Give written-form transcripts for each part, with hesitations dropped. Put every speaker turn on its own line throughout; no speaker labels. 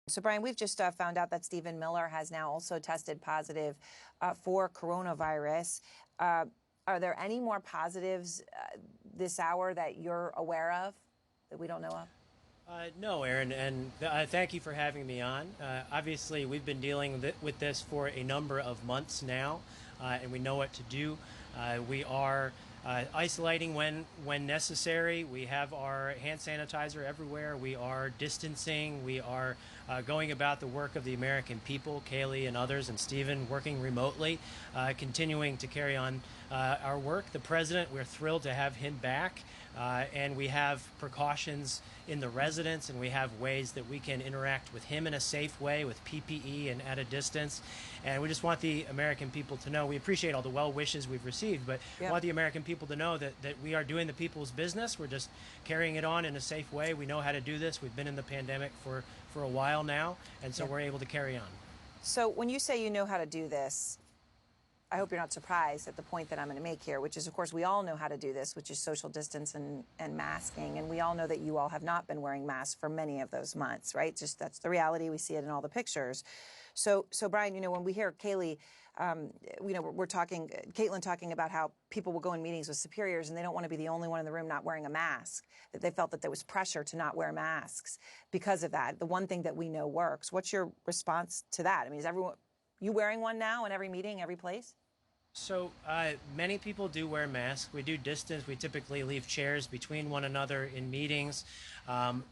So, Brian, we've just found out that Stephen Miller has now also tested positive for coronavirus. Are there any more positives this hour that you're aware of that we don't know of?
No, Aaron, and thank you for having me on. Obviously, we've been dealing with this for a number of months now, and we know what to do. We are isolating when necessary. We have our hand sanitizer everywhere. We are distancing. We are going about the work of the American people, Kaylee and others, and Stephen working remotely, continuing to carry on our work. The president, we're thrilled to have him back, and we have precautions in the residence, and we have ways that we can interact with him in a safe way with PPE and at a distance. And we just want the American people to know we appreciate all the well wishes we've received, but want the American people to know that we are doing the people's business. We're just carrying it on in a safe way. We know how to do this. We've been in the pandemic for a while now, and so we're able to carry on.
So when you say you know how to do this, I hope you're not surprised at the point that I'm going to make here, which is, of course, we all know how to do this, which is social distance and masking. And we all know that you all have not been wearing masks for many of those months, right? Just that's the reality. We see it in all the pictures. So Brian, when we hear Kaylee, we're talking, Caitlin talking about how people will go in meetings with superiors and they don't want to be the only one in the room not wearing a mask, that they felt that there was pressure to not wear masks because of that. The one thing that we know works. What's your response to that? I mean, is everyone, you wearing one now in every meeting, every place?
So many people do wear masks. We do distance. We typically leave chairs between one another in meetings.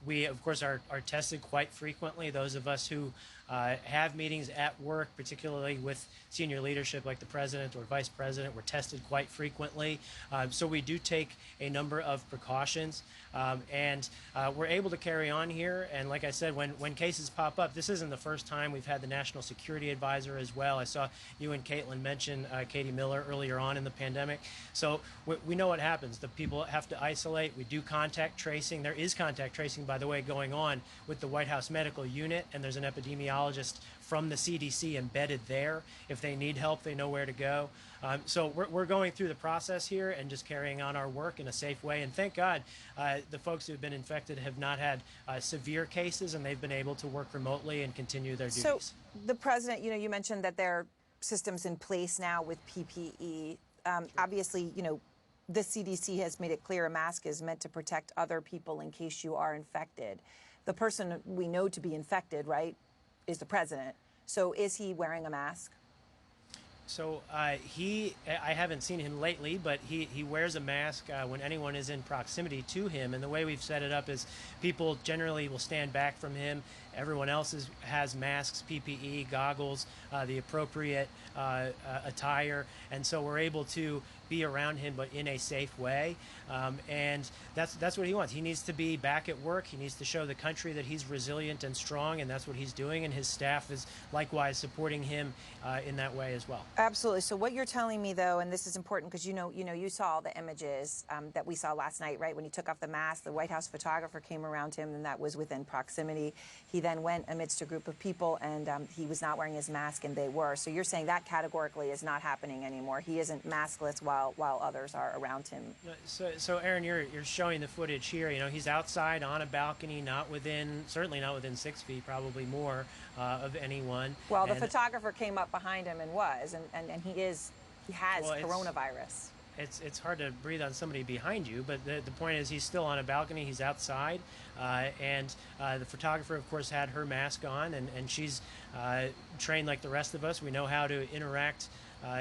We, of course, are tested quite frequently. Those of us who have meetings at work, particularly with senior leadership like the president or vice president, we're tested quite frequently. So we do take a number of precautions, and we're able to carry on here. And like I said, when cases pop up, this isn't the first time. We've had the National Security Advisor as well. I saw you and Caitlin mention Katie Miller earlier on in the pandemic. So we know what happens. The people have to isolate. We do contact tracing. There is contact tracing, by the way, going on with the White House Medical Unit, and there's an epidemiologist from the CDC embedded there. If they need help, they know where to go. So we're going through the process here and just carrying on our work in a safe way. And thank God the folks who have been infected have not had severe cases, and they've been able to work remotely and continue their duties.
So the president, you mentioned that there are systems in place now with PPE. Sure. Obviously, the CDC has made it clear a mask is meant to protect other people in case you are infected. The person we know to be infected, right, is the president. So is he wearing a mask?
So I haven't seen him lately, but he wears a mask when anyone is in proximity to him. And the way we've set it up is people generally will stand back from him. Everyone else has masks, PPE, goggles, the appropriate attire. And so we're able to be around him, but in a safe way. And that's what he wants. He needs to be back at work. He needs to show the country that he's resilient and strong, and that's what he's doing. And his staff is likewise supporting him in that way as well.
Absolutely. So what you're telling me, though, and this is important because you saw the images that we saw last night, right? When he took off the mask, the White House photographer came around him, and that was within proximity. He then went amidst a group of people, and he was not wearing his mask, and they were. So you're saying that categorically is not happening anymore. He isn't maskless while others are around him.
So Aaron, you're showing the footage here. He has outside on a balcony, certainly not within 6 feet, probably more of anyone.
Well, the photographer came up behind him and he has coronavirus.
It's hard to breathe on somebody behind you, but the point is he's still on a balcony, he's outside, and the photographer, of course, had her mask on, and she's trained like the rest of us. We know how to interact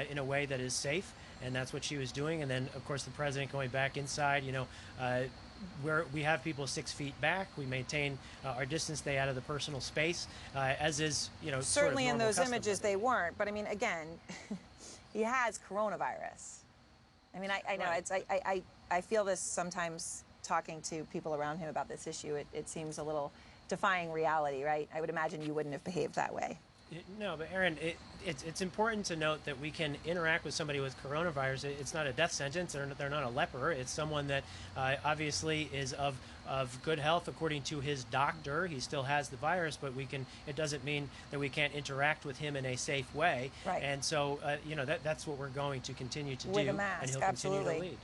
in a way that is safe, and that's what she was doing. And then, of course, the president going back inside, where we have people 6 feet back, we maintain our distance, stay out of the personal space, as is,
certainly
sort of
in those
custom.
Images they weren't, but I mean, again, he has coronavirus. I mean, I know
right.
I feel this sometimes talking to people around him about this issue. It seems a little defying reality, right? I would imagine you wouldn't have behaved that way.
No, but Aaron, it's important to note that we can interact with somebody with coronavirus. It's not a death sentence. They're not a leper. It's someone that obviously is of good health according to his doctor. He still has the virus, but it doesn't mean that we can't interact with him in a safe way.
Right.
And so, that's what we're going to continue to do.
With a mask,
and he'll
absolutely.
continue to lead.